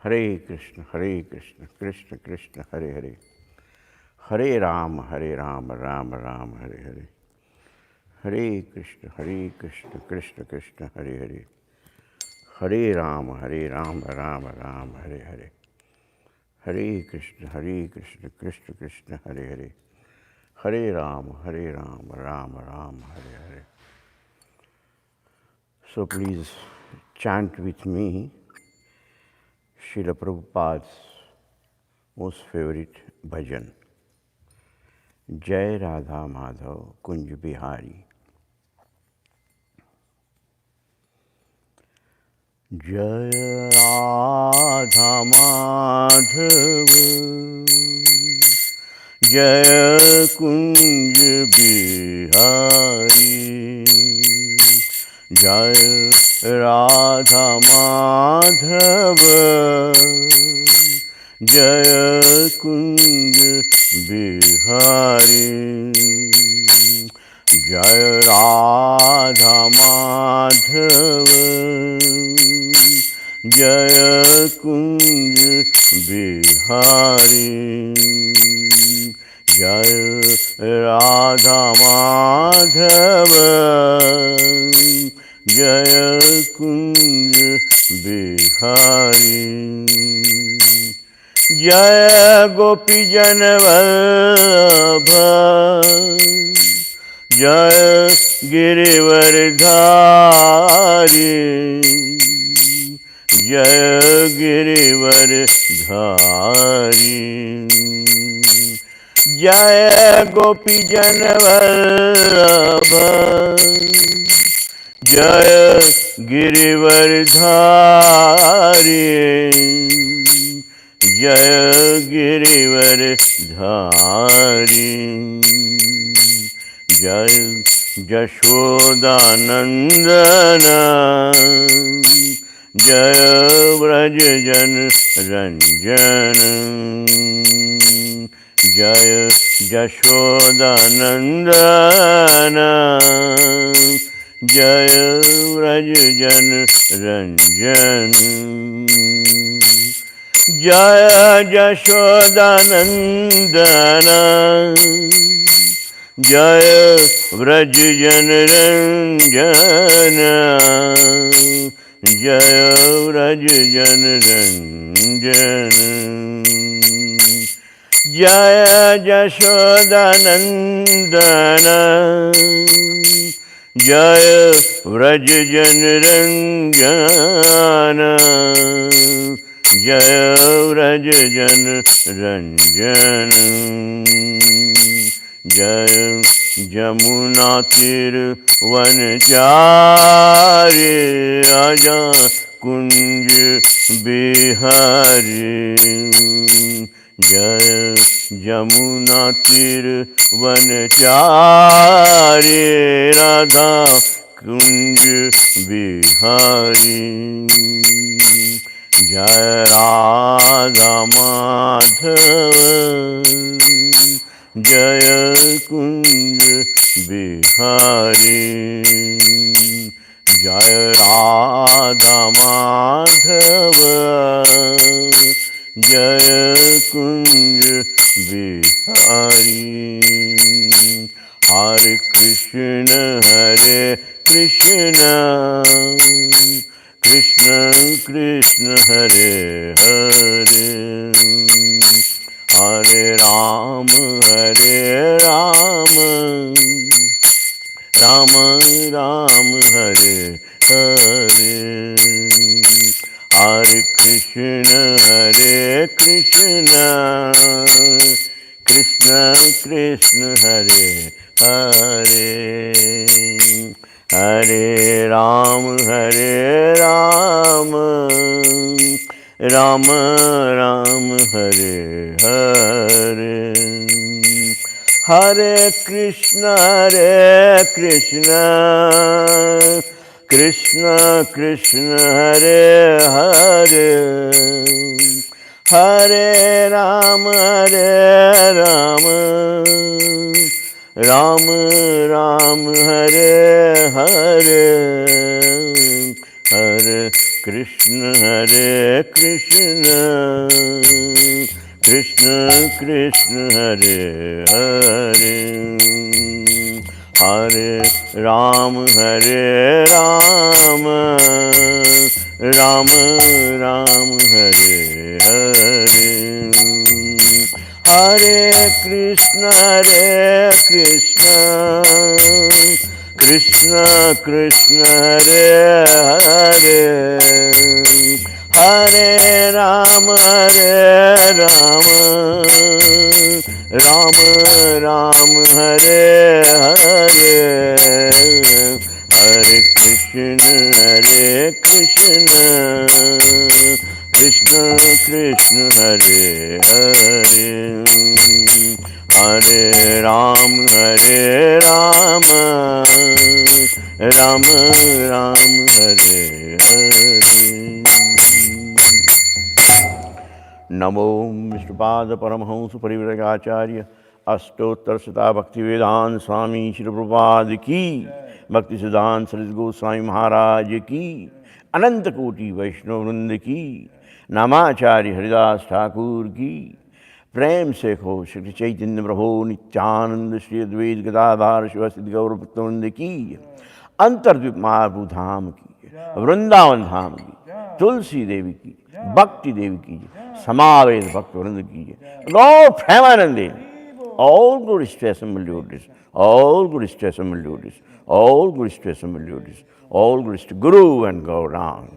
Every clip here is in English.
Hare Krishna, Krishna Krishna, Hare Hare, Hare Rama, Rama Rama, Hare Hare, Hare Krishna, Krishna Krishna, Hare Hare, Hare Rama, Rama Rama, Hare Hare, Hare Krishna, Krishna Krishna, Hare Hare, Hare Rama, Rama Rama, Hare Hare. So please chant with me Srila Prabhupada's most favorite bhajan, Jai Radha Madhav Nikuñja-bihārī. Jai Radha Madhav Jai Nikuñja-bihārī, Jai Radha Madhav Jai Nikuñja-bihārī, Jai Radha Madhav Jai Nikuñja-bihārī, Jai Radha Madhav Jai Nikuñja-bihārī, Jai Gopijan Vallabha Jai Girivardhari, Jai Girivardhari, Jai Gopijan Vallabha Jai Girivardhari, Jai Girivardhari, Jai Jashodanandana, Jai Vrajajan Ranjana, Jai Jashodanandana, Jai Vrajajan Ranjana, Jai Jashodanandana, Jai Vrajajan Ranjana, Jai Vrajajan Ranjana, Jai Jashodanandana, Jai Vrajajan Ranjana, Jai Vrajajan Ranjana, Jai Jamuna Tirvanachari Raja Nikuñja-bihārī, Jai Jamuna Tirvanachari Radha Nikuñja-bihārī, Jai Radha Madhava Jai Nikuñja-bihārī, Jai Radha Madhava Jai Nikuñja-bihārī. Hare Krishna, Krishna Krishna, Hare Hare, Hare Rama, Rama Rama, Hare Hare, Hare Krishna, Krishna Krishna, Hare Hare, Hare Rama, Rama Rama, Hare Hare, Hare Krishna, Krishna Krishna, Hare Hare, Hare Rama, Rama Rama, Hare Hare, Hare Krishna Hare Krishna, Krishna Krishna Hare Hare, Hare Ram Hare Ram, Ram Ram Hare Hare, Hare Krishna Krishna Krishna Hare Hare, Hare Ram Ram Ram Hare Hare, Hare Krishna Krishna Krishna Hare Hare, Hare Ram Ram Ram Hare Hare. Namo Vishnupada Paramahamsa Parivrajacharya Astottar Sata Bhaktivedanta Swami Shri Prabhupada ki, Bhakti Siddhanta Saraswati Goswami Maharaj ki, Ananta Koti Vaishnava Vrinda ki, Namacharya Haridas Thakur ki, प्रेम से हो श्री चैतन्य प्रभु नित्यानंद श्री अद्वैत गदाधर शिवसिद्धि गौर भक्तवृंद की, अंतर्द्वीप महाप्रभु धाम की, वृंदावन धाम की, तुलसी देवी की, भक्ति देवी की, समावेश भक्तवृंद की, Lord Premanande, all good stress and melodies, all good stress and melodies, all good stress and melodies, all good to Guru and Gaurang.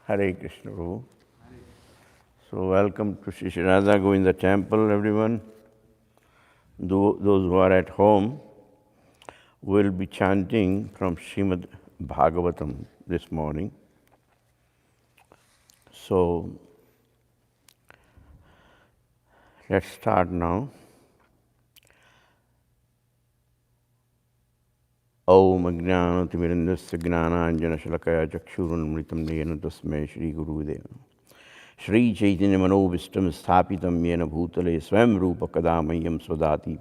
Hare Krishna Prabhu. So welcome to Sri Radha Govinda Temple, everyone. Those who are at home will be chanting from Śrīmad-Bhāgavatam this morning. So let's start now. Om Ajnanatimidandasya Gnananjana Shalakaya Chakshurunmritam Nayana Tasmai Shri Gurudeva Shri Chaitanya Manobishtam Sthapitam Yena Bhutale Swam Rupa Kadamayam Swadati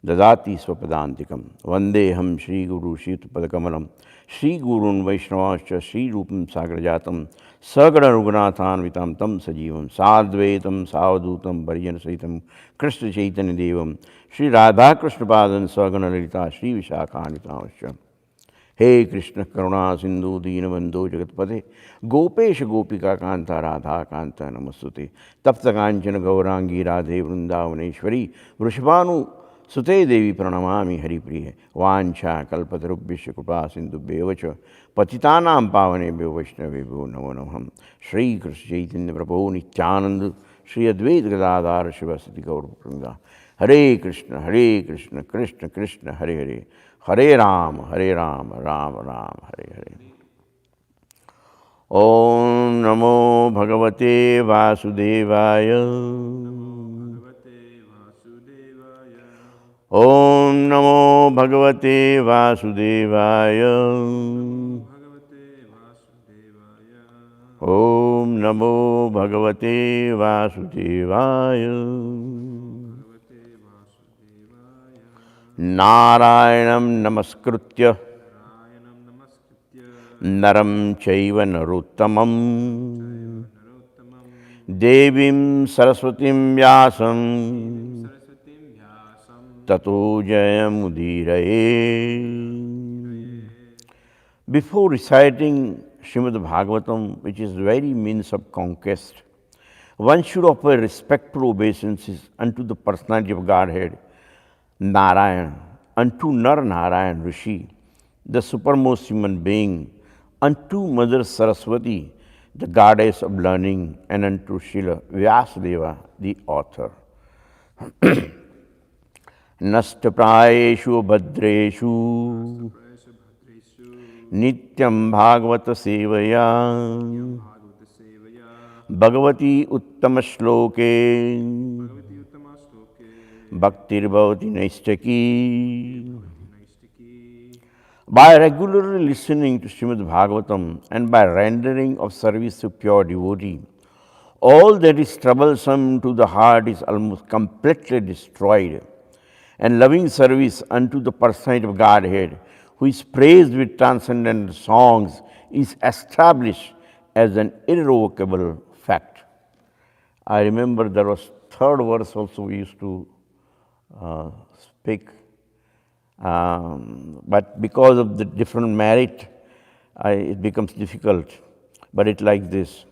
Dadati Swapadantikam Vandeham Shri Guru Shitpadakamalam Shri Gurun Vaishnavascha Shri Rupam Sagrajatam Sagara Rugunathan Vitam Tam Sajivam Sadvaitam Savadutam Bharjan Saitam Krishna Chaitanya Devam Shri Radha Krishna Padan Sagana Lalita Shri Vishakhanitavascha. Hey Krishna Karuna Sindhu Deenabandho Jagatpate Gopesh Gopika Kanta Radha Kanta Namastute Tapta Kanchana Gaurangi Radhe Vrindavaneshwari Vrishabhanu Sute Devi Pranamami Haripriya Vancha Kalpatarubhisya Krupa Sindhu Bevacha Patitanam Pavane Vaishnavebhyo Namo Namaham Shri Krishna Chaitanya Prabhu Nityananda Shri Advaita Gadadhara Shivasati Gaurapanga Hare Krishna Krishna Krishna Hare Hare Hare Ram Ram Ram Hare Hare. Om Namo Bhagavate Vasudevaya. Om Namo Bhagavate Vasudevaya. Om Namo Bhagavate Vasudevaya. Narayanam Namaskritya Naram Chaiva Narottamam Devim Saraswatim Vyasam Tato Jayamudiraye. Before reciting Śrīmad-Bhāgavatam, which is very means of conquest, one should offer respectful obeisances unto the personality of Godhead, Narayan, unto Nar Narayan Rishi, the supermost human being, unto Mother Saraswati, the goddess of learning, and unto Srila Vyasadeva, the author. Nastaprayeshu bhadreshu Nityam Bhagavata Sevaya Bhagavati Uttama Shloke Bhaktir Bhavati Naistaki. By regularly listening to Śrīmad-Bhāgavatam and by rendering of service to pure devotee, all that is troublesome to the heart is almost completely destroyed, and loving service unto the personality of Godhead, who is praised with transcendental songs, is established as an irrevocable fact. I remember there was third verse also we used to speak, but because of the different merit, it becomes difficult. But it like this.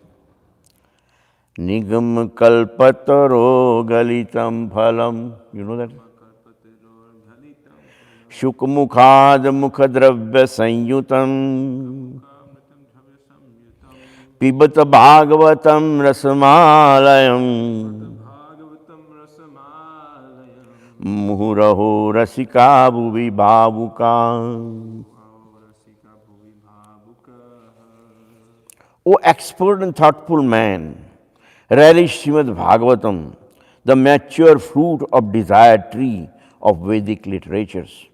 Nigam kalpataro galitam phalam. You know that? Shukmukhad mukhadravya sanyutam. Pibata Bhāgavatam rasamalayam. Muhuraho rasika bhuvi bhavuka. O expert and thoughtful man, relish Śrīmad-Bhāgavatam, the mature fruit of desired tree of Vedic literatures.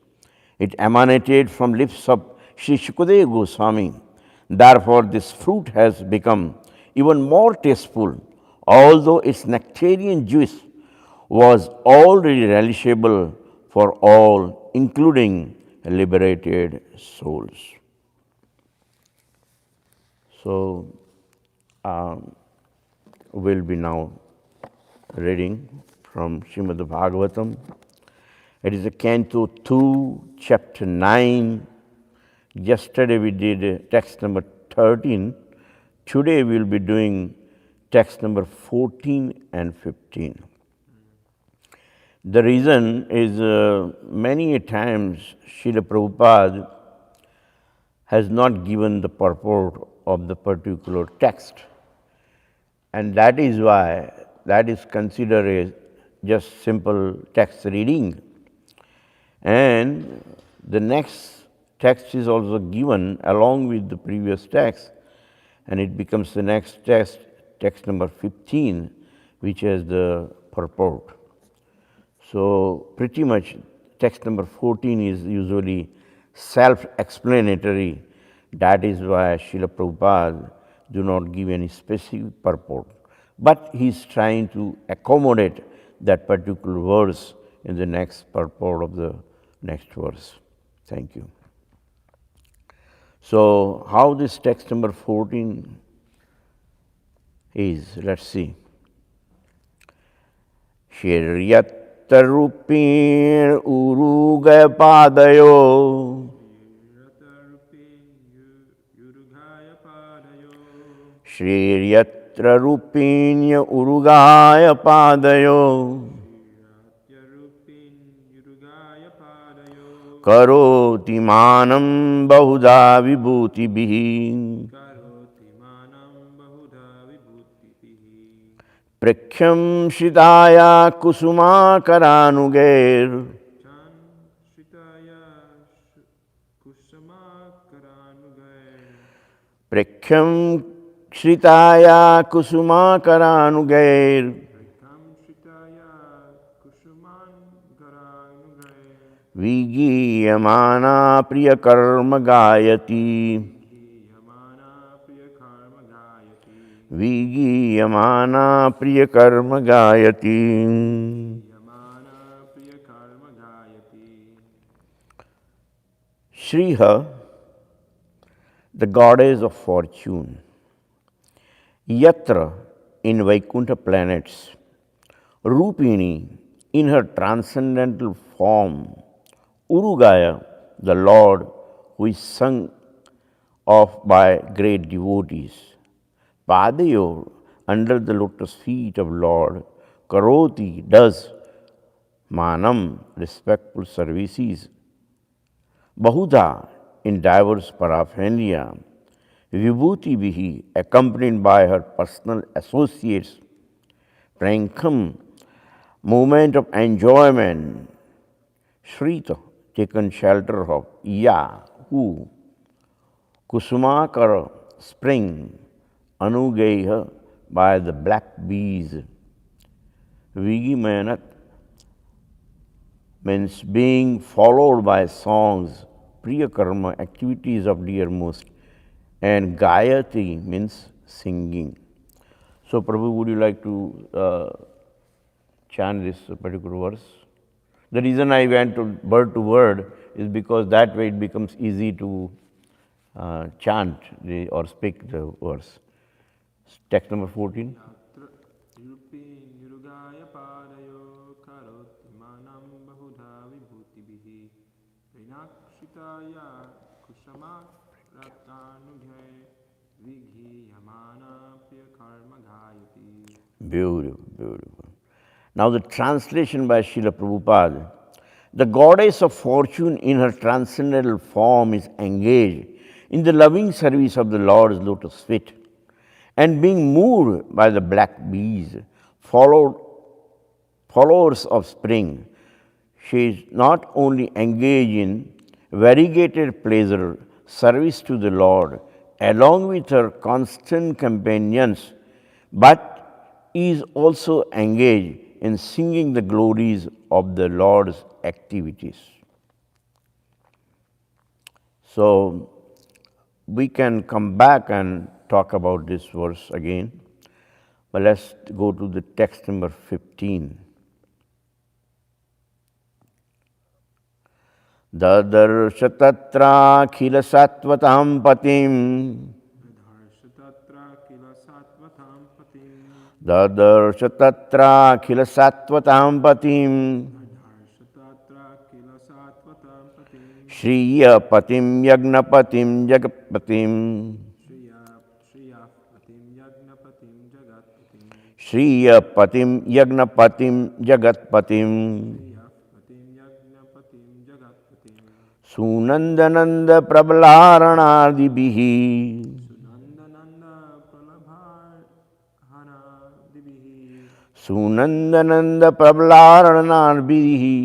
It emanated from lips of Sri Shukadeva Goswami. Therefore, this fruit has become even more tasteful, although its nectarian juice was already relishable for all, including liberated souls. So, we'll be now reading from Śrīmad-Bhāgavatam. It is a Canto 2, Chapter 9. Yesterday we did text number 13. Today we will be doing text number 14 and 15. The reason is many times Srila Prabhupada has not given the purport of the particular text, and that is why that is considered as just simple text reading. And the next text is also given along with the previous text, and it becomes the next text, text number 15, which has the purport. So pretty much text number 14 is usually self-explanatory. That is why Srila Prabhupada do not give any specific purport. But he is trying to accommodate that particular verse in the next purport of the next verse. Thank you. So, how this text number 14 is, let's see. Shiryatarupir urugaya padayo. Shiryatrarupinya urugaya padayo. Karoti manam bahuda vibhutibhi. Prakhyam shritaya kusuma karanugair. Prakhyam shritaya kusuma karanugair. Vigiyamana priya karma gayati. Vigiyamana priya karma gayati. Shriha, the goddess of fortune. Yatra, in Vaikuntha planets. Rupini, in her transcendental form. Urugaya, the Lord, who is sung of by great devotees. Padayor, under the lotus feet of Lord. Karoti, does. Manam, respectful services. Bahuda, in diverse paraphernalia. Vibhuti bihi, accompanied by her personal associates. Prankham, moment of enjoyment. Shrita, taken shelter of. Ya, who. Kusumakara, spring. Anugeha, by the black bees. Vigimanat means being followed by songs, priya karma, activities of dearmost, and gayati means singing. So, Prabhu, would you like to chant this particular verse? The reason I went to word is because that way it becomes easy to chant or speak the verse. Text number 14. Beautiful, beautiful. Now the translation by Srila Prabhupada. The goddess of fortune in her transcendental form is engaged in the loving service of the Lord's lotus feet, and being moved by the black bees, followers of spring, she is not only engaged in variegated pleasure, service to the Lord, along with her constant companions, but is also engaged in singing the glories of the Lord's activities. So, we can come back and talk about this verse again, but let's go to the text number 15. Dadarsh tatrakhila sattvatam patim. Dadarsh tatrakhila sattvatam patim. Shriya patim yagnapatim jagpatim. Shriya patim yagnapatim jagatpatim. Sunandananda prabalaranadibihi. Sunandananda prabalaranadibihi.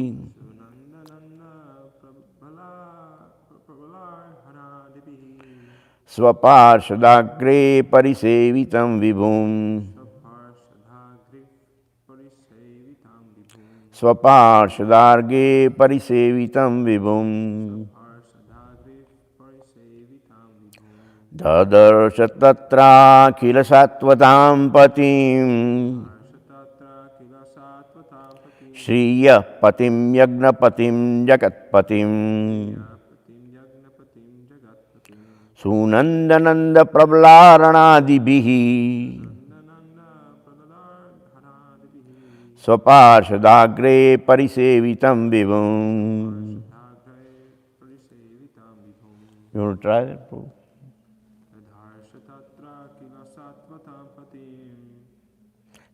Swaparshadagre parisevitam vibhum. Swaparshadagre parisevitam vibhum. Dadarsha tatra khila sattvatam patim. Shriya patim yagnapatim jagatpatim. Sunandananda prabalaranadibihi. Swaparshadagre parisevitam vibhum. You want to try that, Prabhu?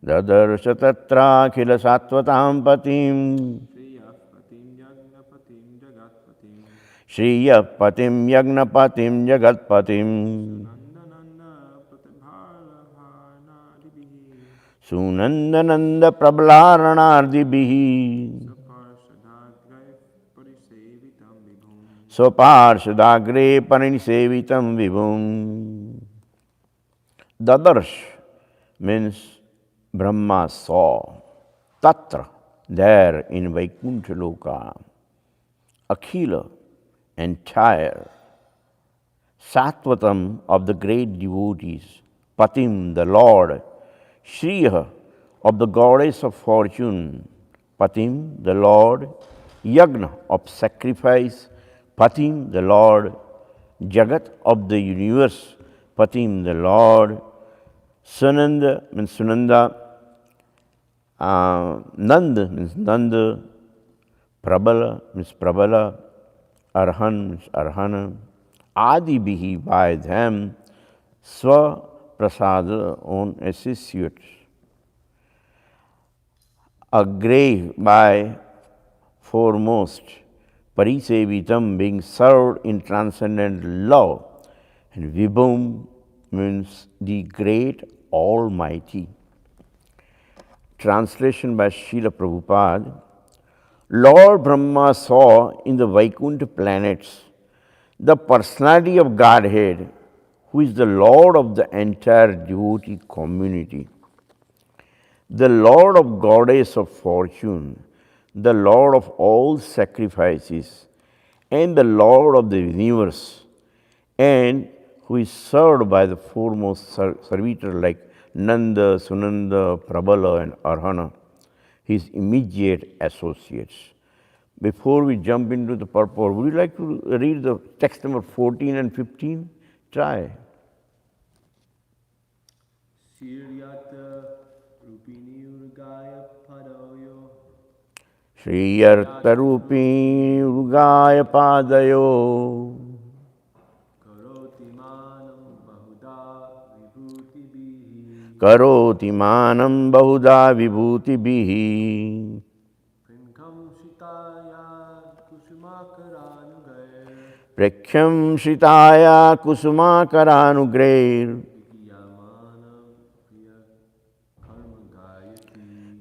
Dadarsha tatra khila sattvatam patim. Shriya patim yagnapatim jagatpatim. Sunandananda prabalaranardibihi. Swaparshadagre parisevitam vibhum. Dadarsh means Brahma saw. Tatra, there in Vaikuntha Loka. Akhila, entire. Sattvatam of the great devotees. Patim, the Lord. Shriya, of the goddess of fortune. Patim, the Lord. Yagna, of sacrifice. Patim, the Lord. Jagat, of the universe. Patim, the Lord. Sunanda means Sunanda. Nanda means Nanda. Prabala means Prabala. Arhan means Arhana. Adibihi, by them. Swa prasada, own associates. Agre, by foremost. Parisevitam, being served in transcendent love. And Vibhum means the great Almighty. Translation by Srila Prabhupada. Lord Brahma saw in the Vaikuntha planets the personality of Godhead, who is the Lord of the entire devotee community, the Lord of goddess of fortune, the Lord of all sacrifices, and the Lord of the universe, and who is served by the foremost servitor like Nanda, Sunanda, Prabala and Arhana, his immediate associates. Before we jump into the purport, would you like to read the text number 14 and 15? Try. Shriyartha Rupi Urgaya Padayo Karoti Manam Bahuda Vibhuti Bihi Prakhyam Shritaya Kusuma Karanugre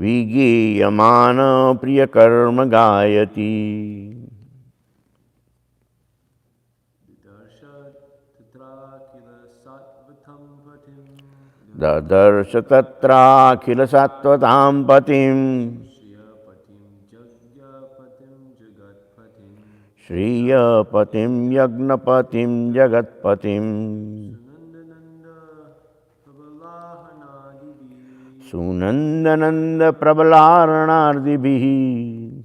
Vigiyamana Priya Karma Gayati Dadarsha Tatra Khila Sattvatam Patim Shriya Patim Yagnapatim Jagatpatim Sunandananda Prabalaranardibhi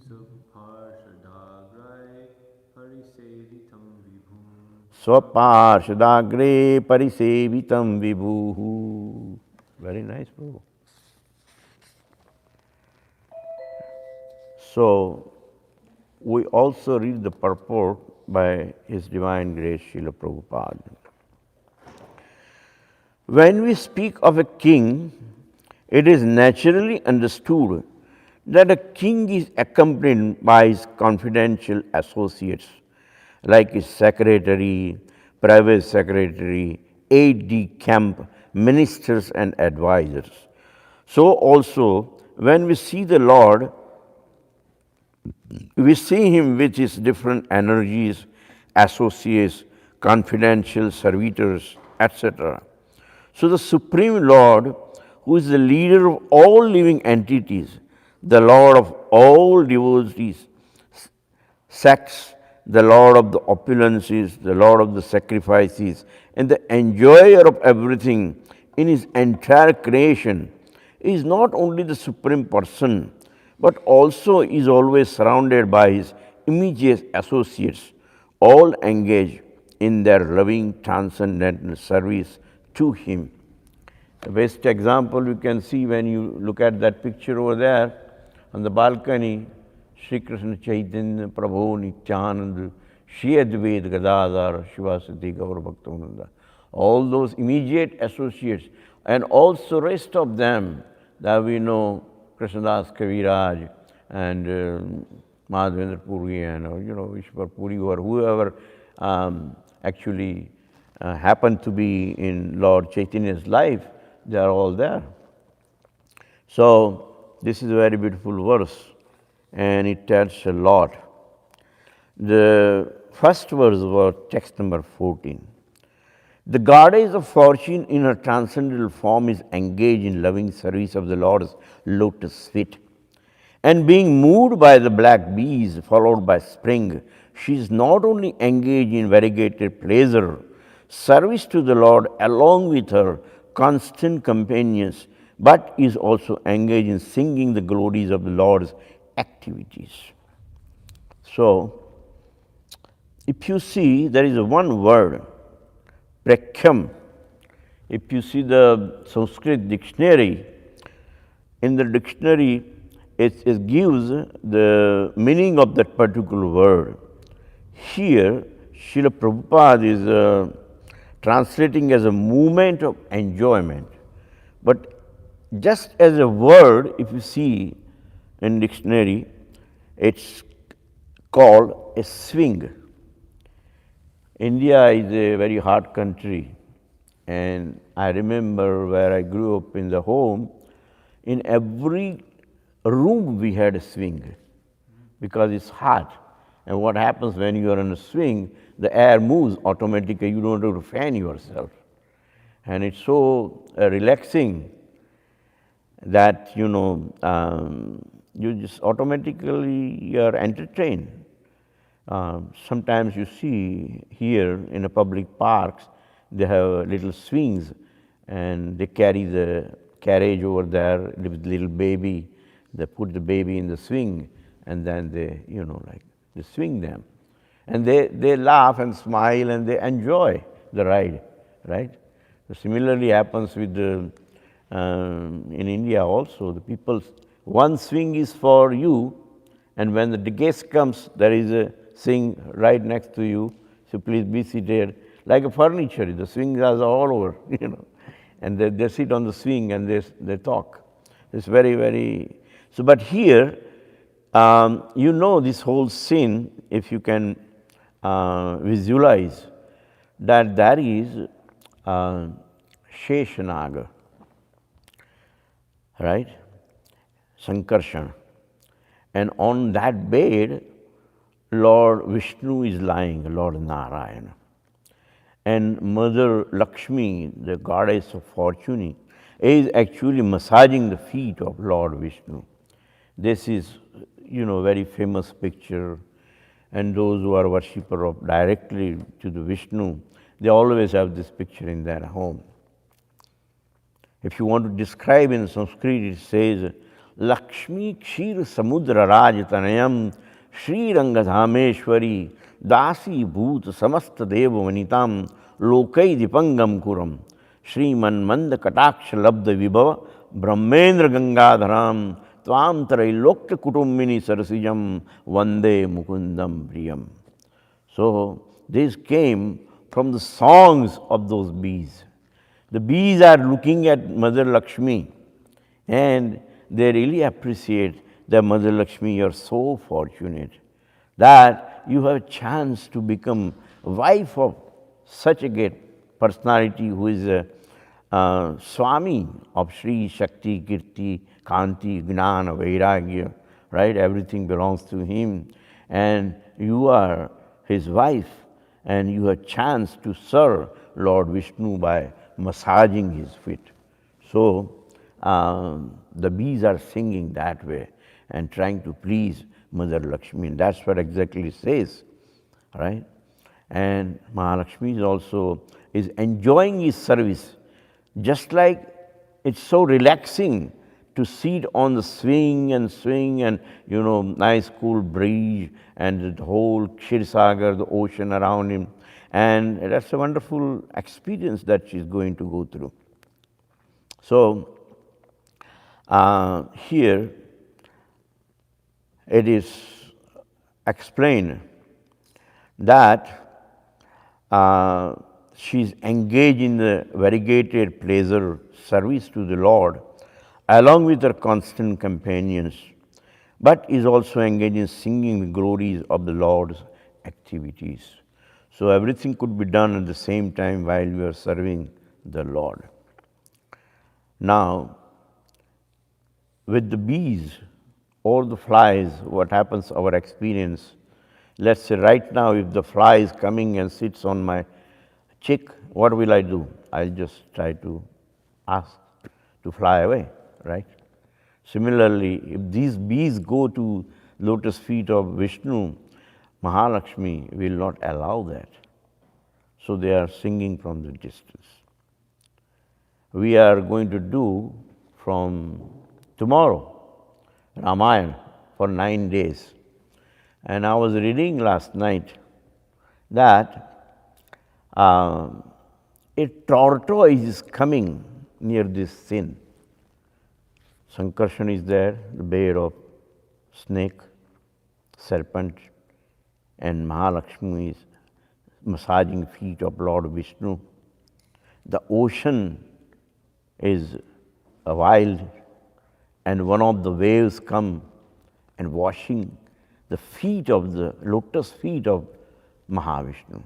Swaparshadagre Parisevitam Vibhuhu. Very nice, Prabhu. So, we also read the purport by His Divine Grace Srila Prabhupada. When we speak of a king, it is naturally understood that a king is accompanied by his confidential associates, like his secretary, private secretary, aide-de-camp, ministers and advisors. So also, when we see the Lord, we see Him with His different energies, associates, confidential servitors, etc. So the Supreme Lord, who is the leader of all living entities, the Lord of all devotees, sects, the Lord of the opulences, the Lord of the sacrifices, and the enjoyer of everything in His entire creation, is not only the Supreme Person, but also is always surrounded by His immediate associates, all engaged in their loving transcendental service to Him. The best example you can see when you look at that picture over there on the balcony, Sri Krishna Chaitanya Prabhu Nityananda, Shri Advaita Gadadhar, Shivasati Gaura Bhaktavananda. All those immediate associates and also rest of them that we know, Krishnadas Kaviraj and Madhavendra Puri and Ishwar Puri or whoever actually happened to be in Lord Chaitanya's life, they are all there. So this is a very beautiful verse and it tells a lot. The first verse was text number 14. The goddess of fortune in her transcendental form is engaged in loving service of the Lord's lotus feet. And being moved by the black bees followed by spring, she is not only engaged in variegated pleasure, service to the Lord along with her constant companions, but is also engaged in singing the glories of the Lord's activities. So, if you see, there is one word, prakhyam. If you see the Sanskrit dictionary, in the dictionary, it gives the meaning of that particular word. Here, Srila Prabhupada is translating as a movement of enjoyment. But just as a word, if you see in dictionary, it's called a swing. India is a very hot country, and I remember where I grew up in the home, in every room we had a swing because it's hot. And what happens when you are in a swing, the air moves automatically, you don't have to fan yourself. And it's so relaxing that, you just automatically are entertained. Sometimes you see here in the public parks, they have little swings and they carry the carriage over there with little baby. They put the baby in the swing, and then they, they swing them. And they laugh and smile and they enjoy the ride, right? So similarly happens with the, in India also, the people, one swing is for you, and when the guest comes, there is a swing right next to you, so please be seated. Like a furniture, the swings are all over, and they sit on the swing and they talk. It's very, very, so but here, this whole scene, if you can visualize, that there is Sheshanaga, right? Sankarsana. And on that bed, Lord Vishnu is lying, Lord Narayana. And Mother Lakshmi, the goddess of fortune, is actually massaging the feet of Lord Vishnu. This is, very famous picture. And those who are worshipper of directly to the Vishnu, they always have this picture in their home. If you want to describe in Sanskrit, it says, Lakshmi Kshir Samudra Rajtanayam Shri Rangadhameshwari Dasi Bhoot Samasta Deva Vanitam Lokai Dipangam Kuram Śrīmad Kataksha Labda Vibhava Brahmendra Gangadharam Tvam Trailokya Kutumbini Sarasijam Vande Mukundam Priyam. So this came from the songs of those bees. The bees are looking at Mother Lakshmi and they really appreciate that Mother Lakshmi, you are so fortunate that you have a chance to become wife of such a great personality who is a Swami of Shri Shakti, Kirti, Kanti, Gnana, Vairagya, right? Everything belongs to him. And you are his wife and you have a chance to serve Lord Vishnu by massaging his feet. So the bees are singing that way and trying to please Mother Lakshmi. And that's what exactly it says, right? And Mahalakshmi is enjoying his service, just like it's so relaxing to sit on the swing and nice cool breeze and the whole Kshisagar, the ocean around him. And that's a wonderful experience that she's going to go through. So here it is explained that she's engaged in the variegated pleasure service to the Lord along with her constant companions, but is also engaged in singing the glories of the Lord's activities. So everything could be done at the same time while we are serving the Lord. Now, with the bees or the flies, what happens, our experience, let's say right now if the fly is coming and sits on my cheek, what will I do? I'll just try to ask to fly away, right? Similarly, if these bees go to lotus feet of Vishnu, Mahalakshmi will not allow that. So they are singing from the distance. We are going to do from tomorrow Ramayana for 9 days. And I was reading last night that a tortoise is coming near this scene. Sankarsana is there, the bear of snake, serpent, and Mahalakshmi is massaging feet of Lord Vishnu. The ocean is wild, and one of the waves come and washing the feet of the lotus feet of Mahavishnu.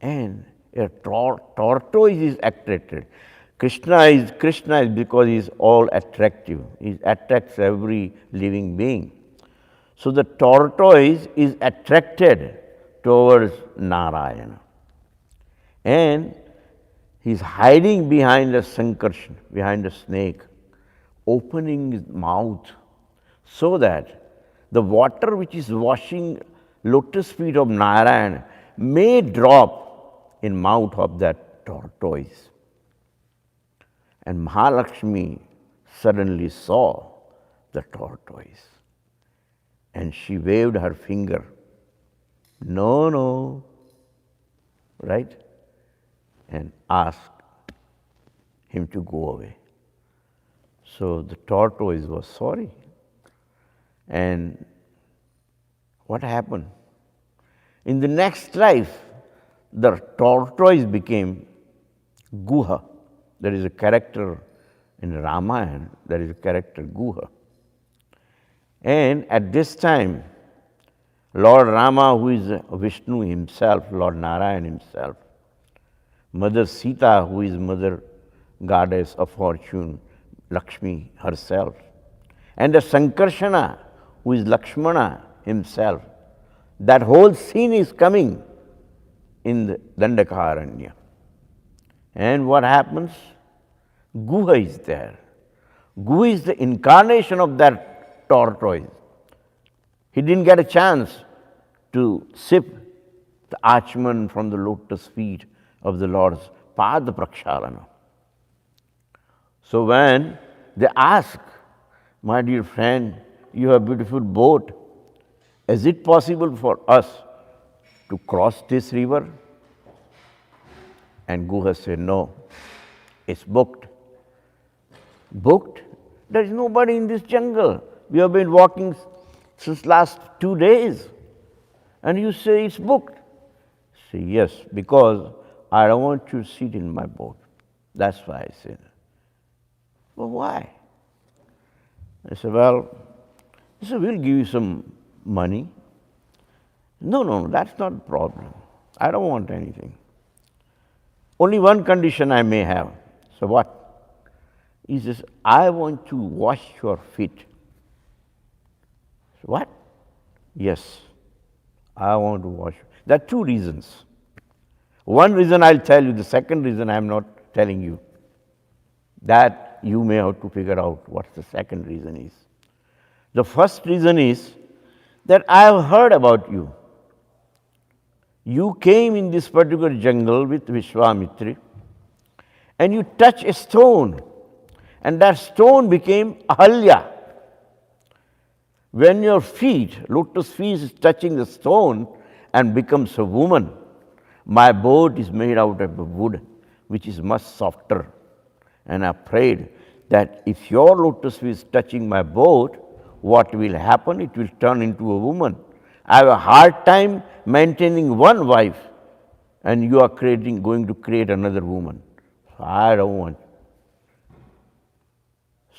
And a tortoise is attracted. Krishna is because he is all attractive. He attracts every living being. So the tortoise is attracted towards Narayana. And he is hiding behind a Sankarsana, behind a snake, opening his mouth so that the water which is washing lotus feet of Narayana may drop in mouth of that tortoise. And Mahalakshmi suddenly saw the tortoise. And she waved her finger. No, no. Right? And asked him to go away. So the tortoise was sorry. And what happened? In the next life, the tortoise became Guha. There is a character in Ramayana, there is a character Guha. And at this time, Lord Rama, who is Vishnu himself, Lord Narayan himself, Mother Sita, who is Mother Goddess of Fortune, Lakshmi herself, and the Sankarshana, who is Lakshmana himself, that whole scene is coming in the Dandakaranya. And what happens? Guha is there. Guha is the incarnation of that tortoise. He didn't get a chance to sip the achman from the lotus feet of the Lord's Pada Prakshalana. So when they ask, my dear friend, you have a beautiful boat, is it possible for us to cross this river? And Guha said, no, it's booked. Booked? There is nobody in this jungle. We have been walking since last 2 days. And you say it's booked. Say, yes, because I don't want you to sit in my boat. That's why I said. Well, why? I said, well, we'll give you some money. No, that's not the problem. I don't want anything. Only one condition I may have. So what? He says, I want to wash your feet. So what? Yes, I want to wash. There are 2 reasons. One reason I'll tell you, the second reason I'm not telling you. That you may have to figure out what the second reason is. The first reason is that I have heard about you. You came in this particular jungle with Vishwamitri and you touched a stone and that stone became Ahalya. When your feet, lotus feet is touching the stone and becomes a woman, my boat is made out of wood which is much softer. And I prayed that if your lotus feet is touching my boat, what will happen? It will turn into a woman. I have a hard time maintaining one wife, and you are going to create another woman. So I don't want.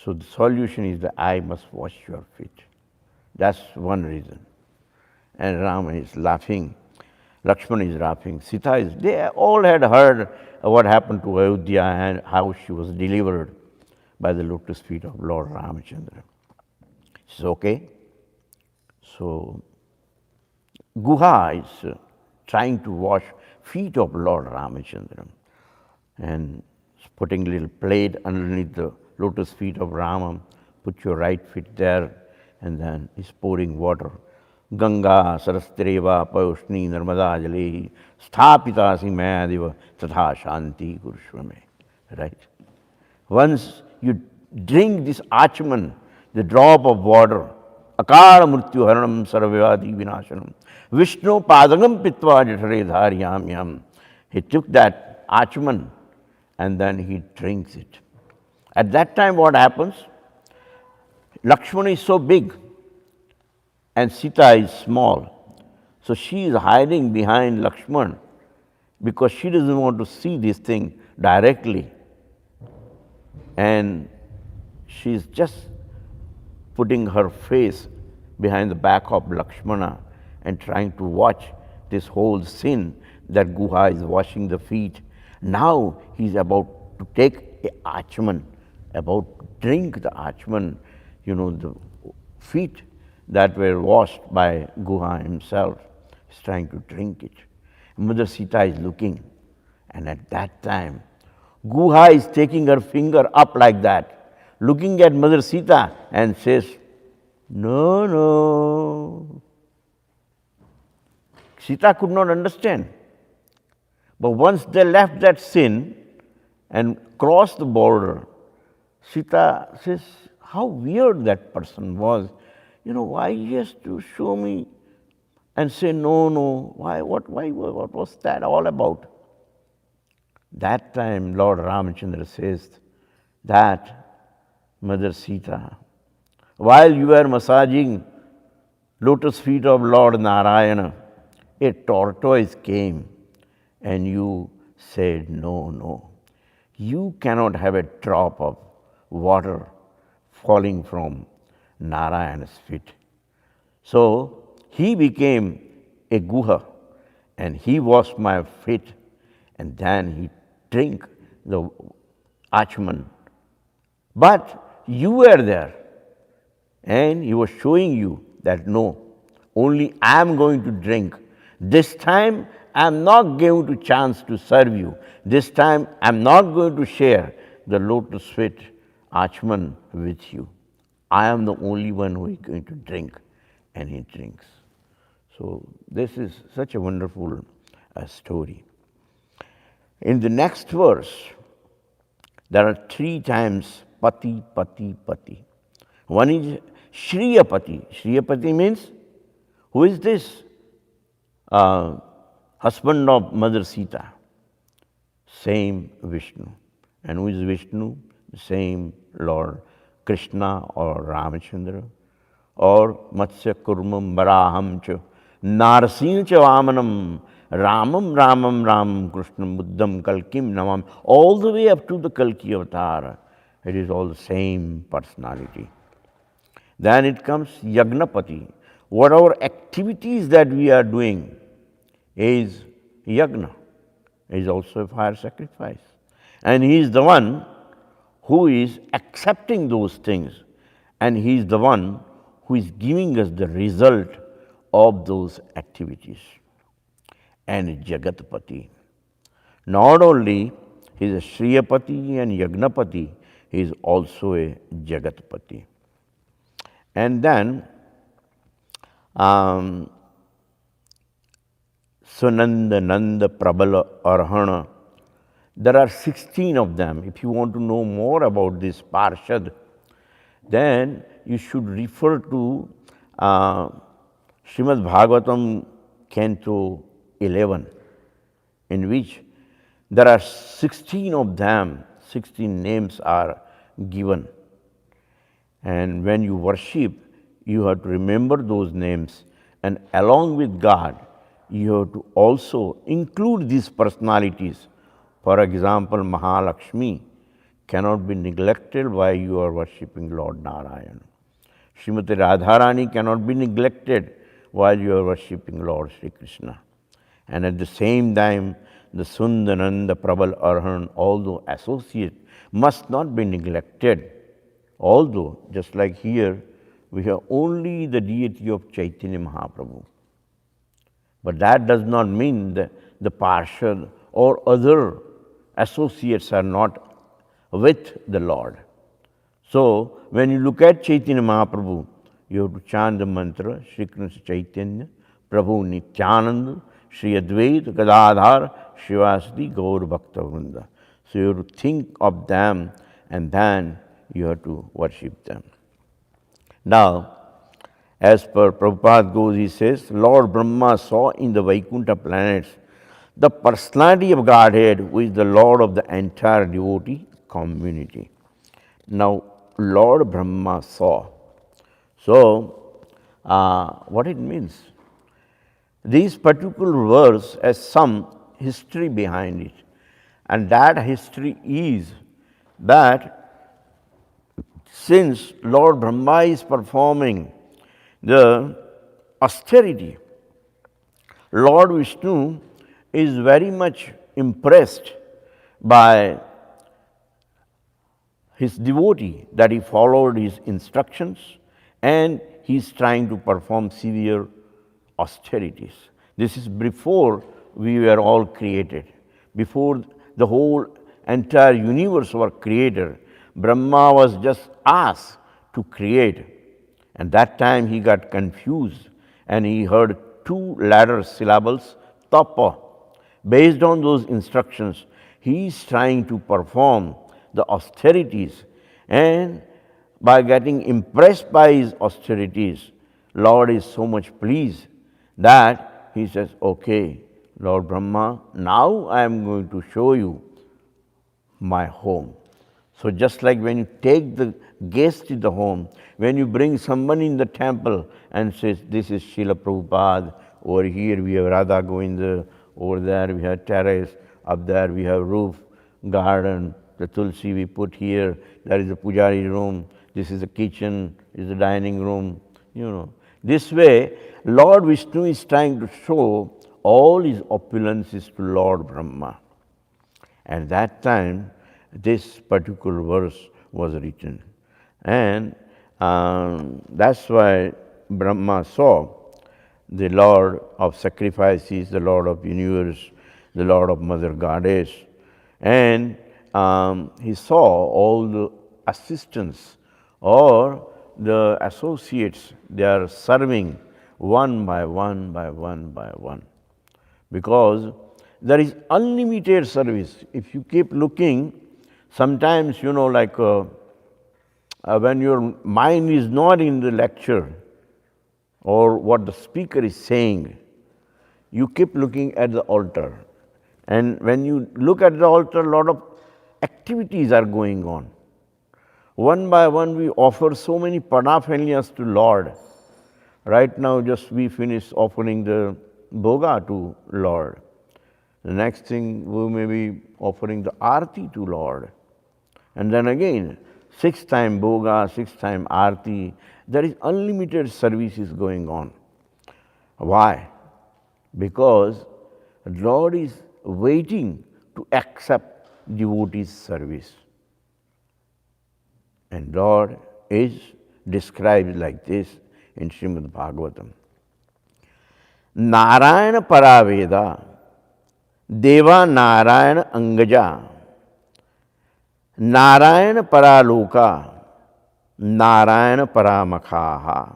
So the solution is that I must wash your feet. That's one reason. And Rama is laughing. Lakshmana is laughing. Sita is, they all had heard what happened to Ayodhya and how she was delivered by the lotus feet of Lord Ramachandra. She says, okay. So Guha is trying to wash feet of Lord Ramachandra and putting a little plate underneath the lotus feet of Rama. Put your right foot there, and then he's pouring water. Ganga Sarastireva Payushni Narmada Jalehi Sthapitasi Mayadiva Tatha Shanti Kurushvame. Right? Once you drink this achman, the drop of water, Akara Mrityu Haranam Sarvavadi Vinashanam, Vishnu Padangam Pitva Jatare Dhariyam Yam. He took that achman and then he drinks it. At that time, what happens? Lakshmana is so big and Sita is small. So she is hiding behind Lakshmana because she doesn't want to see this thing directly. And she is just putting her face behind the back of Lakshmana and trying to watch this whole scene that Guha is washing the feet. Now he is about to take a achman, about to drink the achman, the feet that were washed by Guha himself. He's trying to drink it. Mother Sita is looking, and at that time, Guha is taking her finger up like that, looking at Mother Sita and says, no, no. Sita could not understand. But once they left that sin and crossed the border, Sita says, how weird that person was. Why he has to show me and say, no, no, what was that all about? That time Lord Ramachandra says that, Mother Sita, while you were massaging lotus feet of Lord Narayana, a tortoise came and you said, no, no, you cannot have a drop of water falling from Narayana's feet. So he became a guha and he washed my feet and then he drank the achman. But you were there and he was showing you that no, only I am going to drink. This time I am not going to chance to serve you. This time I am not going to share the lotus feet achman with you. I am the only one who is going to drink, and he drinks. So this is such a wonderful story. In the next verse, there are 3 times pati, pati, pati. One is Shriyapati. Shriyapati means, who is this? Husband of Mother Sita. Same Vishnu. And who is Vishnu? The same Lord Krishna or Ramachandra or Matsya Kurmam Varaham cha Narasinh cha Vamanam Ramam Ramam Ram Krishnam Buddham Kalkim Namam, all the way up to the Kalki avatar. It is all the same personality. Then it comes Yagnapati. Whatever activities that we are doing is Yagna, is also a fire sacrifice. And he is the one who is accepting those things, and he is the one who is giving us the result of those activities. And Jagatpati. Not only he is a Shriyapati and Yagnapati, he is also a Jagatpati. And then Sunanda, Nanda, Prabala, Arhana. There are 16 of them. If you want to know more about this Parshad, then you should refer to Śrīmad-Bhāgavatam, Canto 11, in which there are 16 of them, 16 names are given. And when you worship, you have to remember those names, and along with God, you have to also include these personalities. For example, Mahalakshmi cannot be neglected while you are worshipping Lord Narayana. Srimati Radharani cannot be neglected while you are worshipping Lord Sri Krishna. And at the same time, the Sundananda, Prabal, Arhan, although associate, must not be neglected. Although, just like here, we have only the deity of Chaitanya Mahaprabhu. But that does not mean that the Parshad or other associates are not with the Lord. So, when you look at Chaitanya Mahaprabhu, you have to chant the mantra, Shri Krishna Chaitanya, Prabhu Nityananda, Shri Advaita Gadadhar, Shivasati Gaur Bhakta Vrinda. So, you have to think of them and then you have to worship them. Now, as per Prabhupada goes, he says, Lord Brahma saw in the Vaikuntha planets the personality of Godhead, who is the Lord of the entire devotee community. Now, Lord Brahma saw. So, what it means? This particular verse has some history behind it. And that history is that since Lord Brahma is performing the austerity, Lord Vishnu is very much impressed by his devotee, that he followed his instructions and he is trying to perform severe austerities. This is before we were all created. Before the whole entire universe was created, Brahma was just asked to create. And that time he got confused and he heard 2 ladder syllables, tapa. Based on those instructions, he is trying to perform the austerities, And by getting impressed by his austerities, Lord is so much pleased that he says, okay, Lord Brahma, now I am going to show you my home. So just like when you take the guest to the home, when you bring someone in the temple and says, this is Srila Prabhupada, over here we have Radha Govinda, over there we have terrace, up there we have roof, garden, the tulsi we put here, there is a pujari room, this is the kitchen, this is the dining room, This way, Lord Vishnu is trying to show all his opulences to Lord Brahma. And that time, this particular verse was written. And that's why Brahma saw the Lord of sacrifices, the Lord of universe, the Lord of Mother Goddess. And he saw all the assistants or the associates, they are serving one by one by one by one. Because there is unlimited service. If you keep looking, sometimes, like when your mind is not in the lecture or what the speaker is saying, you keep looking at the altar. And when you look at the altar, a lot of activities are going on. One by one, we offer so many paraphernalias to Lord. Right now, just we finished offering the bhoga to Lord. The next thing, we may be offering the arti to Lord. And then again, 6 time bhoga, 6 time arti. There is unlimited services going on. Why? Because Lord is waiting to accept devotees' service. And Lord is described like this in Śrīmad-Bhāgavatam. Narayana Paraveda, Deva Narayana Angaja, Narayana Paraloka, Narayana Paramakhaha,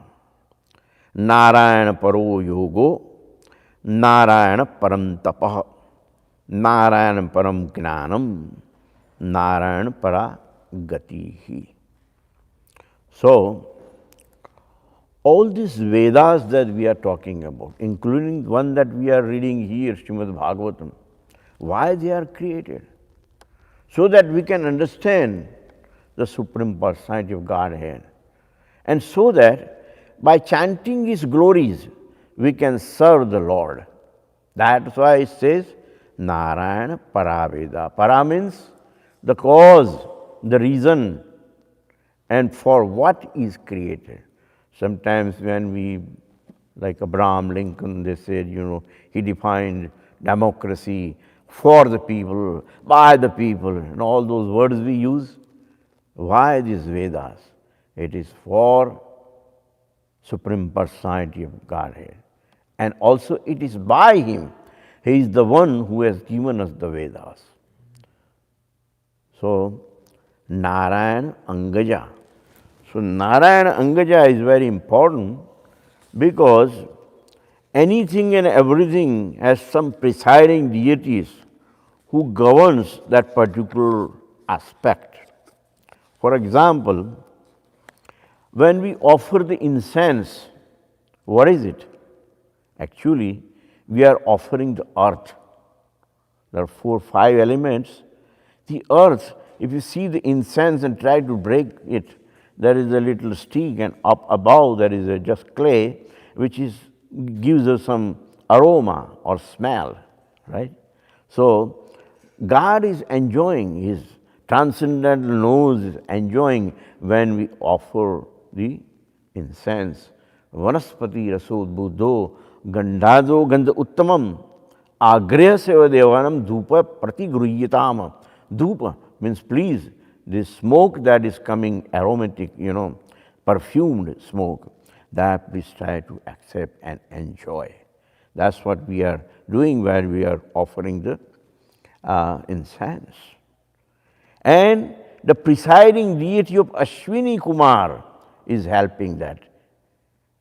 Narayana Paro Yogo, Narayana Param Tapaha, Narayana Param Gnanam, Narayana Para Gatihi. So, all these Vedas that we are talking about, including one that we are reading here, Śrīmad-Bhāgavatam, why they are created? So that we can understand the Supreme Personality of Godhead. And so that by chanting His glories, we can serve the Lord. That's why it says, Narayana Paraveda. Para means the cause, the reason, and for what is created. Sometimes when we, like Abraham Lincoln, they said, he defined democracy for the people, by the people, and all those words we use. Why these Vedas? It is for Supreme Personality of Godhead. And also it is by Him. He is the one who has given us the Vedas. So, Narayana Angaja. So, Narayana Angaja is very important because anything and everything has some presiding deities who governs that particular aspect. For example, when we offer the incense, what is it? Actually, we are offering the earth. There are 4 or 5 elements. The earth, if you see the incense and try to break it, there is a little stick, and up above there is just clay, which gives us some aroma or smell, right? So, God is enjoying, His transcendental nose is enjoying when we offer the incense. Vanaspati rasod buddho gandhado gandha uttamam agreha seva devanam dhupa pratigruhyatam. Dhupa means please, this smoke that is coming aromatic, perfumed smoke, that please try to accept and enjoy. That's what we are doing where we are offering the incense. And the presiding deity of Ashwini Kumar is helping that.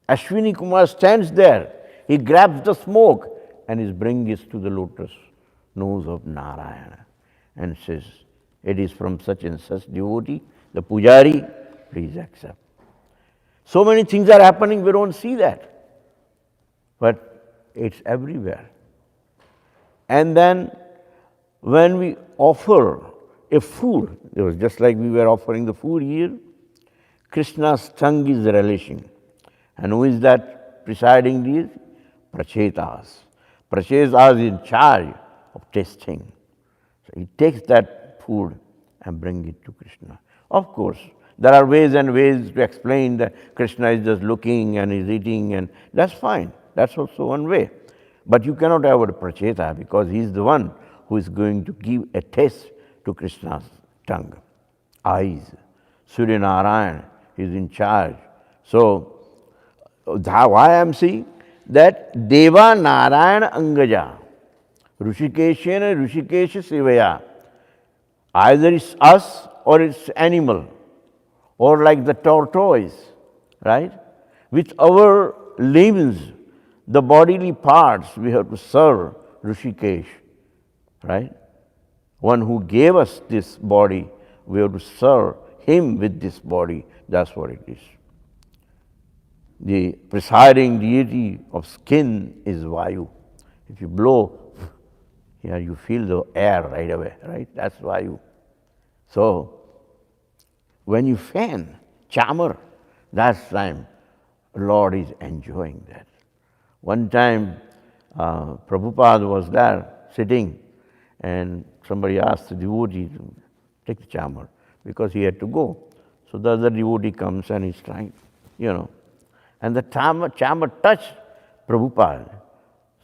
Ashwini Kumar stands there. He grabs the smoke and is bringing it to the lotus nose of Narayana and says, it is from such and such devotee The pujari, please accept. So many things are happening, we don't see that. But it's everywhere. And then when we offer a food, it was just like we were offering the food here, Krishna's tongue is relishing. And who is that presiding deity? Prachetas. Prachetas is in charge of tasting. So he takes that food and brings it to Krishna. Of course, there are ways and ways to explain that Krishna is just looking and is eating, and that's fine. That's also one way. But you cannot have a Pracheta because he is the one who is going to give a taste to Krishna's tongue, eyes. Surya Narayan is in charge. So, why I am saying that Deva Narayana Angaja, Rishikeshena Rishikesha Sevaya, either it's us or it's animal, or like the tortoise, right? With our limbs, the bodily parts, we have to serve Rishikesh, right? One who gave us this body, we have to serve him with this body. That's what it is. The presiding deity of skin is Vayu. If you blow, here you feel the air right away, right? That's Vayu. So, when you fan, chamar, that's time Lord is enjoying that. One time, Prabhupada was there sitting, and somebody asked the devotee to take the chamar because he had to go. So the other devotee comes and he's trying, and the chamar touched Prabhupada.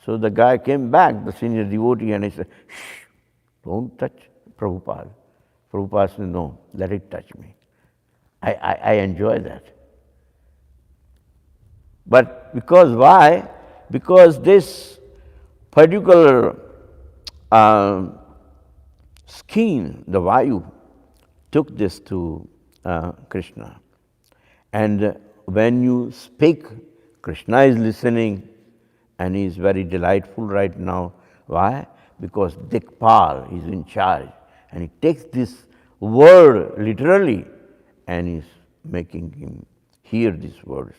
So the guy came back, the senior devotee, and he said, "Shh, don't touch Prabhupada." Prabhupada said, "No, let it touch me. I enjoy that." But because why? Because this particular skin, the Vayu, took this to Krishna. And when you speak, Krishna is listening and he is very delightful right now. Why? Because Dikpal is in charge and he takes this word literally and is making him hear these words.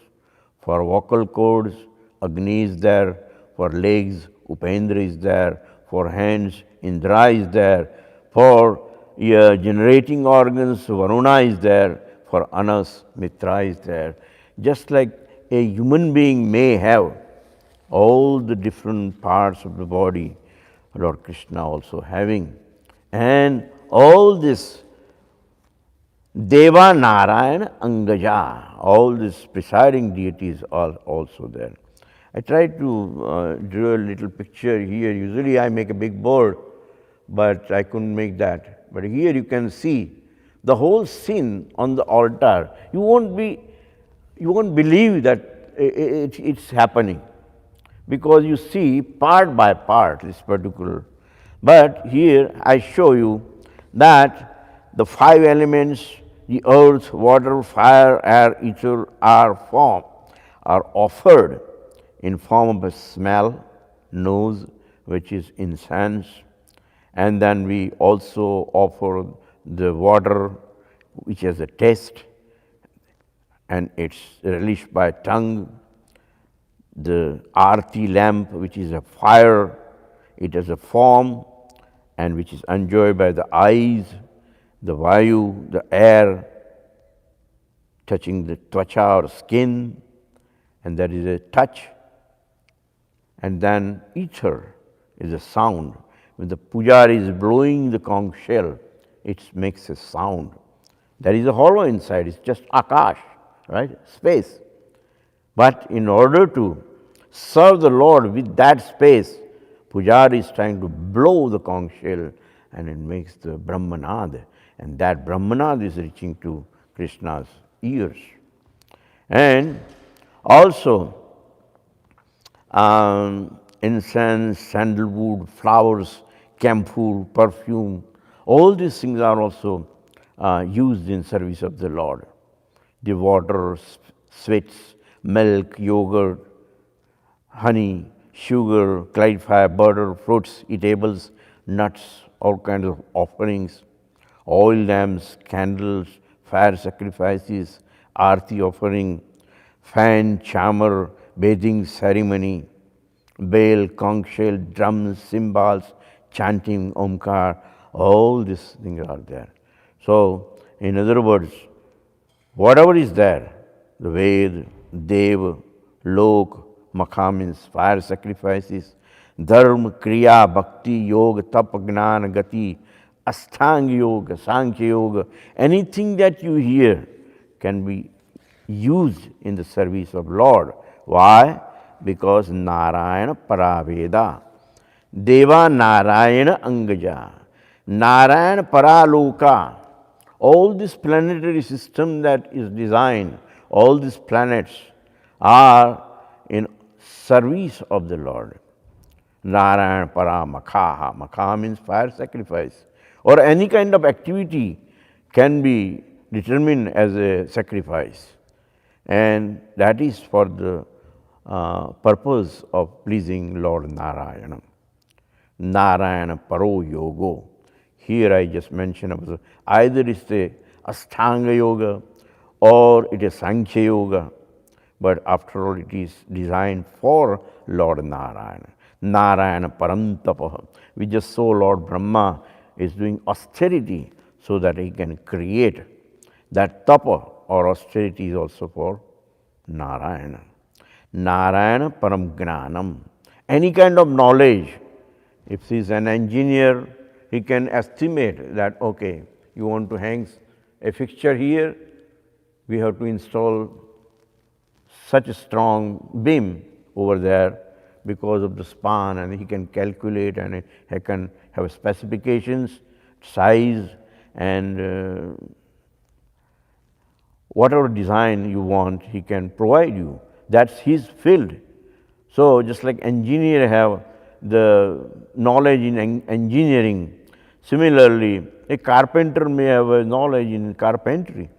For vocal cords, Agni is there. For legs, Upendra is there. For hands, Indra is there. For generating organs, Varuna is there. For Anas, Mitra is there. Just like a human being may have all the different parts of the body, Lord Krishna also having. And all this Deva Narayana Angaja, all these presiding deities are also there. I tried to draw a little picture here. Usually I make a big board, but I couldn't make that. But here you can see the whole scene on the altar. You won't believe that it's happening because you see part by part this particular. But here I show you that the 5 elements, the earth, water, fire, air, ether, are offered in form of a smell, nose, which is incense, and then we also offer the water, which has a taste, and it's relished by tongue, the arti lamp, which is a fire, it has a form, and which is enjoyed by the eyes, the vayu, the air, touching the tvacha or skin, and that is a touch. And then ether is a sound. When the pujari is blowing the conch shell, it makes a sound. There is a hollow inside, it's just akash, right? Space. But in order to serve the Lord with that space, pujari is trying to blow the conch shell and it makes the Brahmanad. And that Brahmanad is reaching to Krishna's ears. And also, incense, sandalwood, flowers, camphor, perfume, all these things are also used in service of the Lord. The water, sweets, milk, yogurt, honey, sugar, clarifier, butter, fruits, eatables, nuts, all kinds of offerings, oil lamps, candles, fire sacrifices, arti offering, fan, chamar, bathing ceremony, bell, conch shell, drums, cymbals, chanting, omkar, all these things are there. So, in other words, whatever is there, the Ved, Dev, Lok, Makha means fire sacrifices, Dharma, Kriya, Bhakti, Yoga, Tap, Gnana, Gati, Ashtanga Yoga, Sankhya Yoga, anything that you hear can be used in the service of Lord. Why? Because Narayana Paraveda, Deva Narayana Angaja, Narayana Paraloka, all this planetary system that is designed, all these planets are in service of the Lord. Narayana Para Makha. Makha means fire sacrifice. Or any kind of activity can be determined as a sacrifice. And that is for the purpose of pleasing Lord Narayana. Narayana Paro Yogo. Here I just mentioned either it's the Ashtanga Yoga or it is Sankhya Yoga, but after all it is designed for Lord Narayana. Narayana Parantapaha. We just saw Lord Brahma is doing austerity so that he can create. That tapa or austerity is also for Narayana. Narayana Param Gnanam. Any kind of knowledge. If he is an engineer, he can estimate that, okay, you want to hang a fixture here, we have to install such a strong beam over there because of the span, and he can calculate and he can have specifications, size, and whatever design you want, he can provide you. That's his field. So just like engineer have the knowledge in engineering, similarly, a carpenter may have a knowledge in carpentry.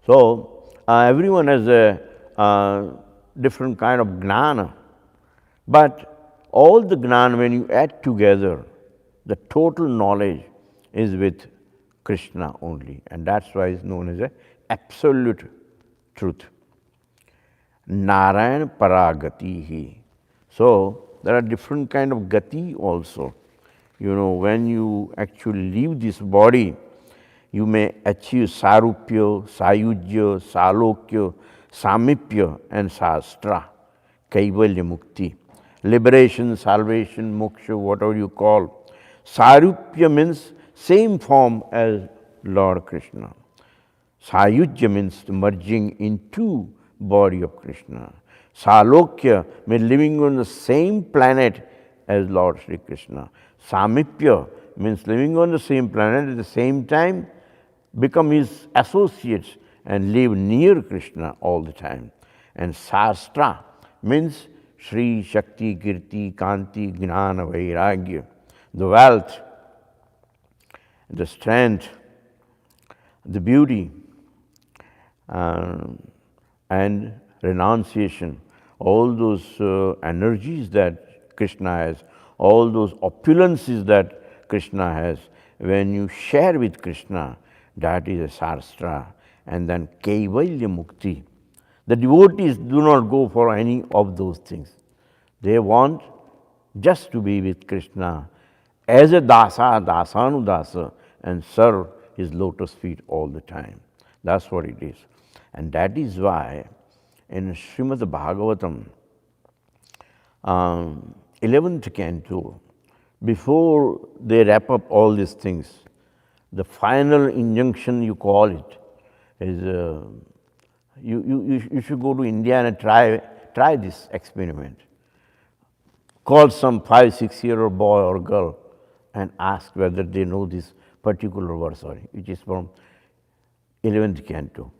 So everyone has a different kind of gnana. But all the gnana, when you add together, the total knowledge is with Krishna only. And that's why it's known as a absolute truth. Narayana Paragatihi. So there are different kind of gati also. You know, when you actually leave this body, you may achieve sarupya, sayujya, salokya, samipya, and sastra, kaivalya mukti. Liberation, salvation, moksha, whatever you call. Sarupya means same form as Lord Krishna. Sayujya means merging into body of Krishna. Salokya means living on the same planet as Lord Sri Krishna. Samipya means living on the same planet at the same time, become his associates and live near Krishna all the time. And Sastra means Shri, Shakti, Kirti, Kanti, Gnana, Vairagya, the wealth, the strength, the beauty, and renunciation, all those energies that Krishna has, all those opulences that Krishna has, when you share with Krishna, that is a Sastra. And then Kaivalya Mukti. The devotees do not go for any of those things. They want just to be with Krishna as a dāsa, dāsanudāsa, and serve his lotus feet all the time. That's what it is. And that is why in Śrīmad-Bhāgavatam, 11th canto, before they wrap up all these things, the final injunction, you call it, is you should go to India and try this experiment. Call some 5-6-year-old boy or girl and ask whether they know this particular verse, which is from 11th canto.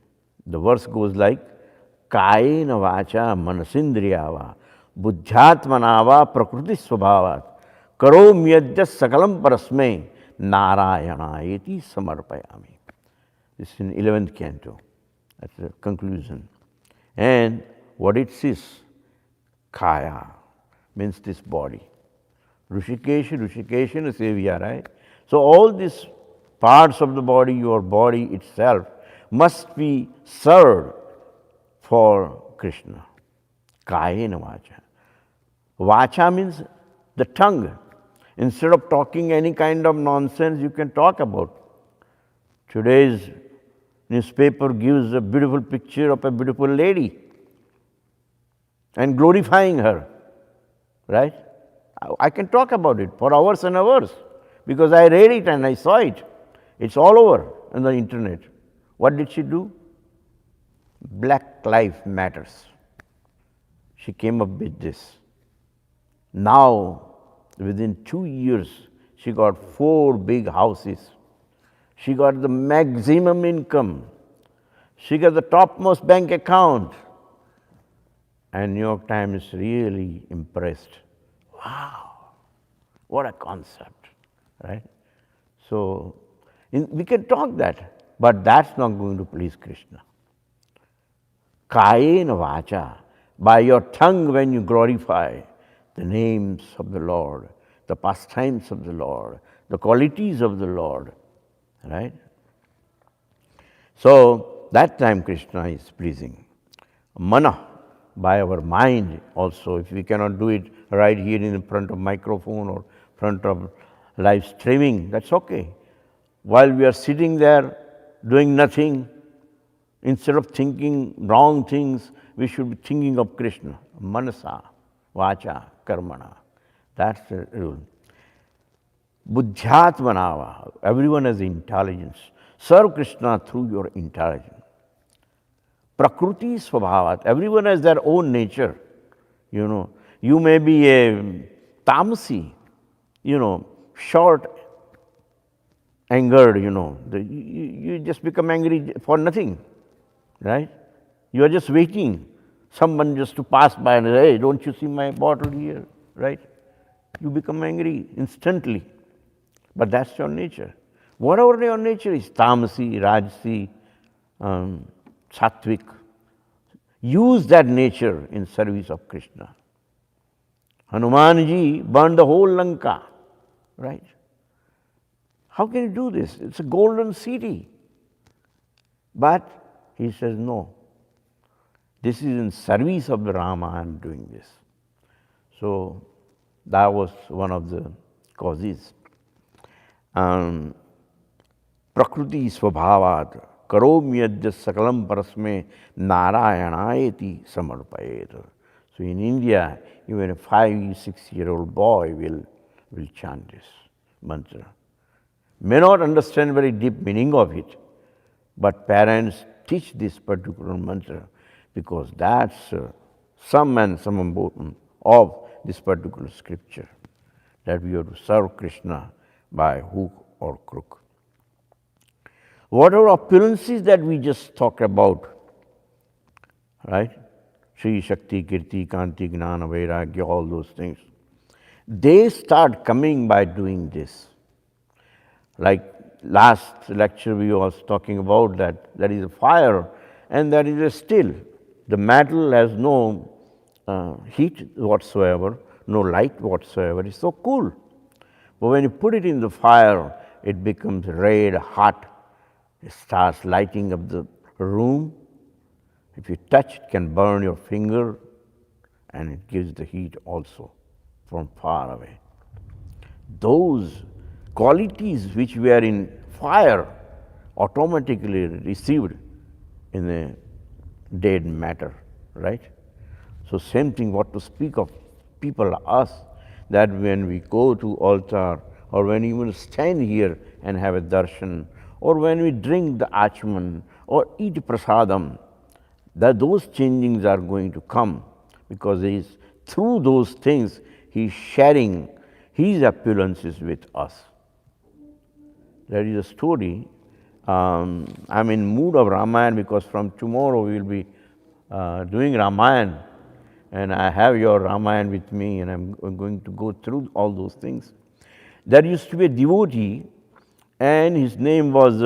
The verse goes like, Kayena vacha manasindriyava buddhyatmanava prakriti svabhavat karomyadya sakalam parasme narayanayeti samarpayami. This is in 11th canto. That's the conclusion. And what it says, Kaya means this body. Rishikesh and Sevya, right? So all these parts of the body, your body itself, must be served for Krishna. Kayena vacha. Vacha means the tongue. Instead of talking any kind of nonsense, you can talk about. Today's newspaper gives a beautiful picture of a beautiful lady and glorifying her, right? I can talk about it for hours and hours because I read it and I saw it. It's all over on the internet. What did she do? Black life matters. She came up with this. Now, within 2 years, she got 4 big houses. She got the maximum income. She got the topmost bank account. And New York Times is really impressed. Wow, what a concept, right? So, we can talk that, but that's not going to please Krishna. Kayena vacha, by your tongue when you glorify the names of the Lord, the pastimes of the Lord, the qualities of the Lord, right? So, that time Krishna is pleasing. Mana, by our mind also, if we cannot do it right here in front of microphone or front of live streaming, that's okay. While we are sitting there doing nothing, instead of thinking wrong things, we should be thinking of Krishna. Manasa, vacha, karmana. That's the rule. Buddhyatmanava, everyone has intelligence. Serve Krishna through your intelligence. Prakruti svabhavat, everyone has their own nature. You know, you may be a tamasi, short, angered, you just become angry for nothing, right? You are just waiting, someone just to pass by and say, hey, don't you see my bottle here, right? You become angry instantly, but that's your nature. Whatever your nature is, tamasi, rajasi, sattvic, use that nature in service of Krishna. Hanumanji burned the whole Lanka, right? How can you do this? It's a golden city. But he says, no, this is in service of the Rama, I am doing this. So that was one of the causes. Prakruti svabhavat karomyadya sakalam parasme narayanayati samarpayet. So in India, even a 5-6-year-old boy will chant this mantra. May not understand very deep meaning of it, but parents teach this particular mantra because that's some and some important of this particular scripture, that we have to serve Krishna by hook or crook. Whatever appearances that we just talked about, right? Shri, Shakti, Kirti, Kanti, Gnana, Vairagya, all those things, they start coming by doing this. Like last lecture we was talking about that there is a fire and there is a still. The metal has no heat whatsoever, no light whatsoever. It's so cool. But when you put it in the fire, it becomes red, hot. It starts lighting up the room. If you touch, it can burn your finger, and it gives the heat also from far away. Those qualities which were in fire automatically received in a dead matter, right? So same thing what to speak of people, us, that when we go to altar or when we even stand here and have a darshan or when we drink the achman or eat prasadam, that those changings are going to come because through those things he is sharing his appearances with us. There is a story. I'm in mood of Ramayana because from tomorrow we will be doing Ramayana, and I have your Ramayana with me, and I'm going to go through all those things. There used to be a devotee, and his name was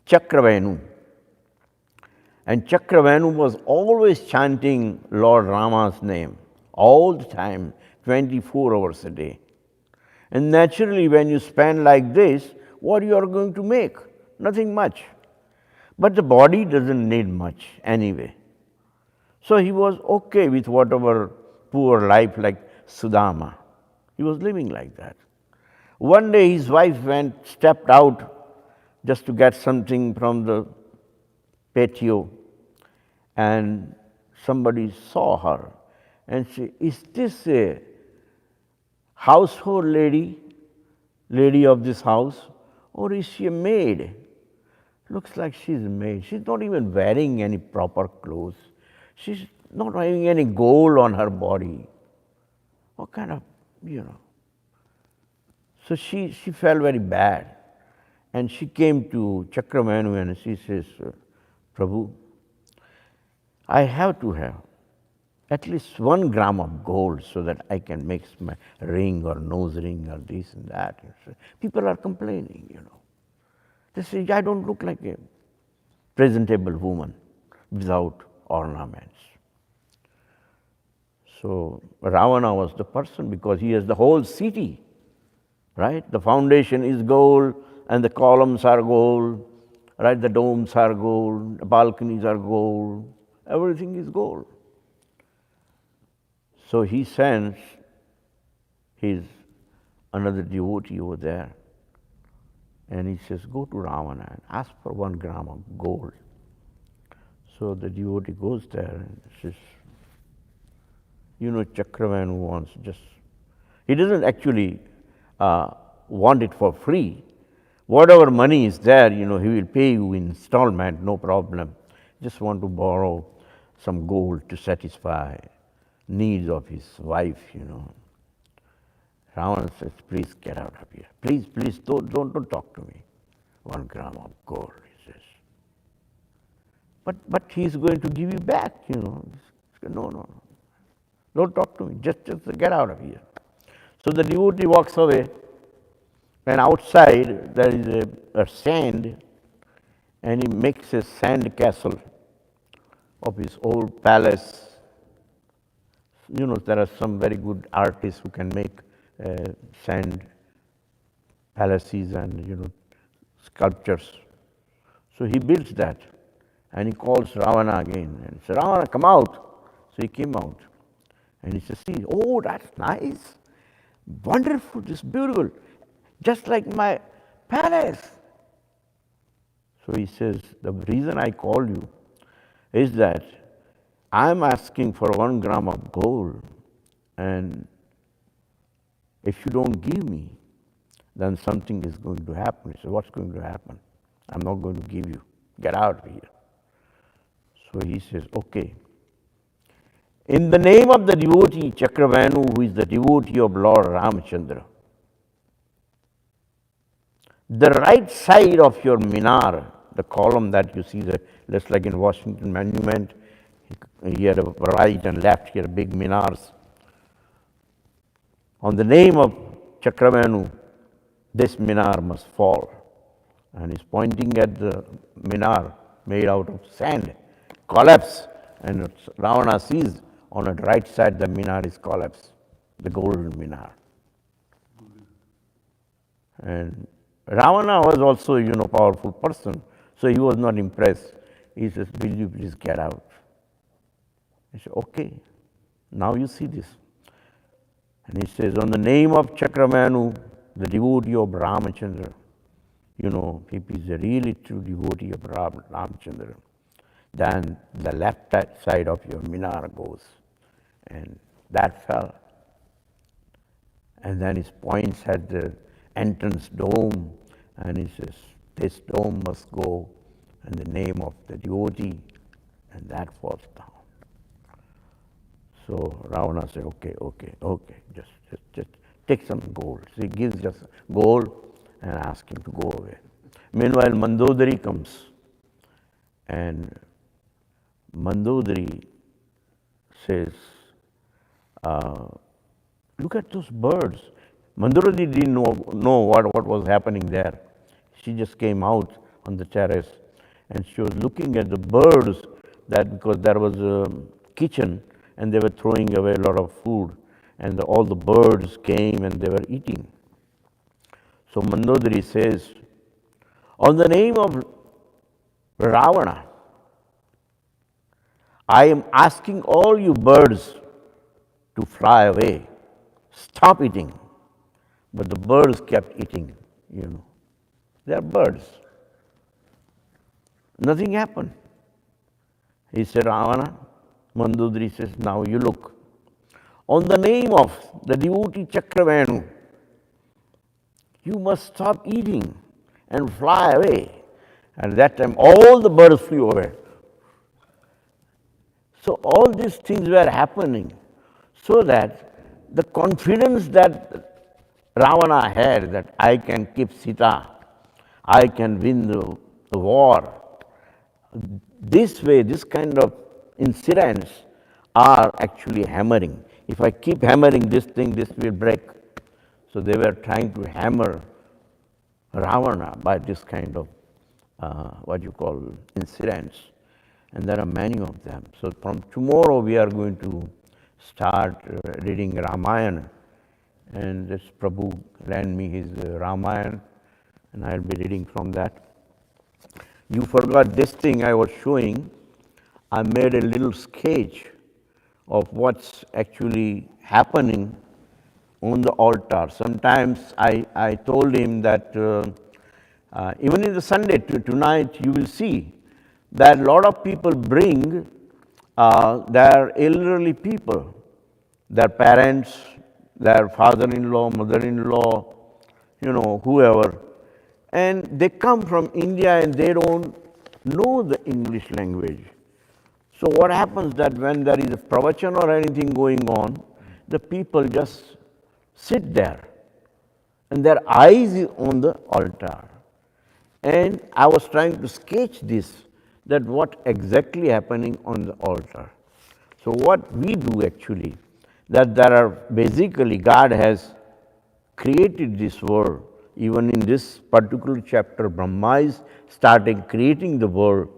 Chakravenu. And Chakravenu was always chanting Lord Rama's name all the time, 24 hours a day. And naturally, when you spend like this, what you are going to make? Nothing much. But the body doesn't need much anyway. So he was okay with whatever poor life like Sudama. He was living like that. One day his wife stepped out just to get something from the patio, and somebody saw her and said, "Is this a household lady of this house, or is she a maid?" Looks like she's a maid. She's not even wearing any proper clothes. She's not having any gold on her body. What kind of, So she felt very bad. And she came to Chakravanu and she says, "Prabhu, I have to have at least 1 gram of gold so that I can make my ring or nose ring or this and that." People are complaining, They say, "I don't look like a presentable woman without ornaments." So Ravana was the person because he has the whole city, right? The foundation is gold and the columns are gold, right? The domes are gold, the balconies are gold, everything is gold. So he sends his another devotee over there and he says, "Go to Ravana and ask for 1 gram of gold." So the devotee goes there and says, Chakravanu wants he doesn't actually want it for free. Whatever money is there, he will pay you in installment, no problem. Just want to borrow some gold to satisfy needs of his wife, Ravana says, "Please get out of here. Please, don't talk to me. 1 gram of gold," he says. But he's going to give you back, No. Don't talk to me. Just get out of here. So the devotee walks away, and outside there is a sand, and he makes a sand castle of his old palace. There are some very good artists who can make sand palaces and sculptures. So he builds that, and he calls Ravana again and says, "Ravana, come out." So he came out. And he says, "See, oh, that's nice, wonderful, this beautiful, just like my palace." So he says, "The reason I call you is that I'm asking for 1 gram of gold, and if you don't give me, then something is going to happen." He said, "What's going to happen? I'm not going to give you. Get out of here." So he says, "Okay. In the name of the devotee Chakravanu, who is the devotee of Lord Ramachandra, the right side of your minar, the column that you see, just like in Washington Monument, here right and left, here big minars. On the name of Chakravanu, this minar must fall." And he's pointing at the minar made out of sand, collapse, and Ravana sees on the right side the minar is collapsed, the golden minar. And Ravana was also, powerful person, so he was not impressed. He says, "Will you please get out?" He said, "Okay, now you see this." And he says, "On the name of Chakravanu, the devotee of Ramachandra," if he is a really true devotee of Ramachandra, then the left side of your minar goes. And that fell. And then he points at the entrance dome and he says, "This dome must go in the name of the devotee," and that falls down. So Ravana said, okay, just take some gold. So he gives just gold and asks him to go away. Meanwhile, Mandodari comes, and Mandodari says, "Look at those birds." Mandodari didn't know what was happening there. She just came out on the terrace and she was looking at the birds, because there was a kitchen and they were throwing away a lot of food, and all the birds came and they were eating. So Mandodari says, "On the name of Ravana, I am asking all you birds to fly away. Stop eating. But the birds kept eating, They are birds. Nothing happened. He said, Ravana, Mandodari says, now you look. On the name of the devotee Chakravenu, you must stop eating and fly away. And that time all the birds flew away. So all these things were happening so that the confidence that Ravana had that I can keep Sita, I can win the war. This way, this kind of incidents are actually hammering. If I keep hammering this thing, this will break. So they were trying to hammer Ravana by this kind of incidents. And there are many of them. So from tomorrow we are going to start reading Ramayana. And this Prabhu lent me his Ramayana, and I'll be reading from that. You forgot this thing I was showing. I made a little sketch of what's actually happening on the altar. Sometimes I told him that even in the Sunday tonight you will see that a lot of people bring their elderly people, their parents, their father-in-law, mother-in-law, whoever, and they come from India and they don't know the English language. So what happens that when there is a pravachan or anything going on, the people just sit there and their eyes is on the altar. And I was trying to sketch this, that what exactly happening on the altar. So what we do actually, that there are basically God has created this world. Even in this particular chapter, Brahma is starting creating the world.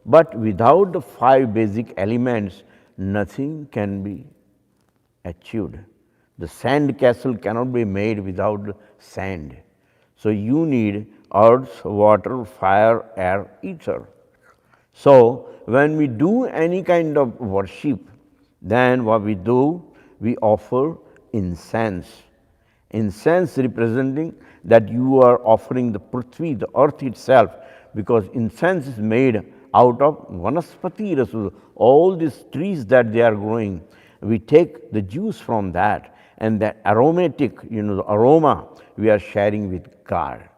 But without the 5 basic elements, nothing can be achieved. The sand castle cannot be made without sand. So you need earth, water, fire, air, ether. So when we do any kind of worship, then what we do, we offer incense. Incense representing that you are offering the Prithvi, the earth itself, because incense is made out of vanaspati rasu, all these trees that they are growing. We take the juice from that, and that aromatic, the aroma we are sharing with God.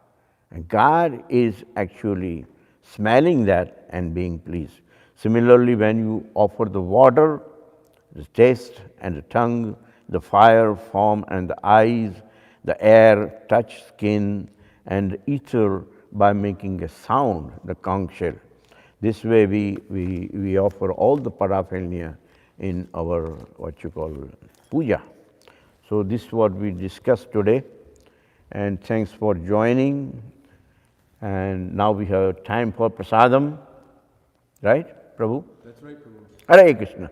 And God is actually smelling that and being pleased. Similarly, when you offer the water, the taste and the tongue, the fire, form and the eyes, the air, touch, skin, and the ether by making a sound, the conch shell. This way we offer all the paraphernalia in our puja. So this is what we discussed today, and thanks for joining. And now we have time for prasadam, right, Prabhu? That's right, Prabhu. Hare Krishna.